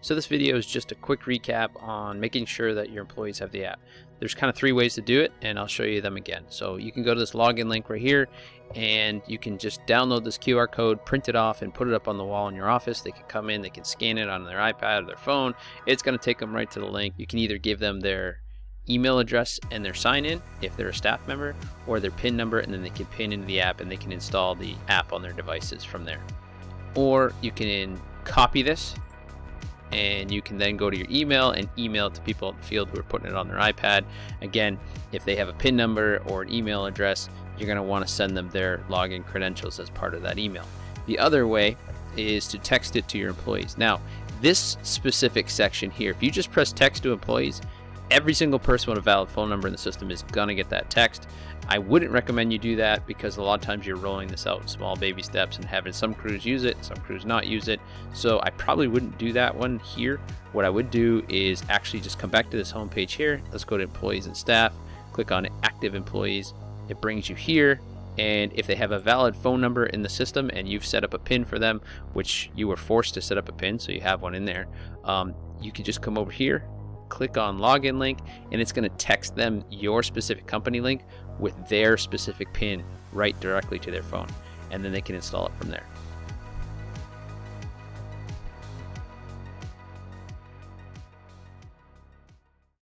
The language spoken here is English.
So this video is just a quick recap on making sure that your employees have the app. There's kind of 3 ways to do it, and I'll show you them again. So you can go to this login link right here, and you can just download this QR code, print it off, and put it up on the wall in your office. They can come in, they can scan it on their iPad or their phone. It's going to take them right to the link. You can either give them their email address and their sign in if they're a staff member, or their PIN number, and then they can pin into the app and they can install the app on their devices from there. Or you can copy this, and you can then go to your email and email it to people in the field who are putting it on their iPad. Again, if they have a PIN number or an email address, you're going to want to send them their login credentials as part of that email. The other way is to text it to your employees. Now, this specific section here, if you just press text to employees, every single person with a valid phone number in the system is going to get that text. I wouldn't recommend you do that because a lot of times you're rolling this out in small baby steps and having some crews use it, some crews not use it. So I probably wouldn't do that one here. What I would do is actually just come back to this home page here. Let's go to employees and staff, click on active employees. It brings you here. And if they have a valid phone number in the system and you've set up a PIN for them, which you were forced to set up a PIN, so you have one in there, you can just come over here, click on login link, and it's going to text them your specific company link with their specific PIN right directly to their phone, and then they can install it from there.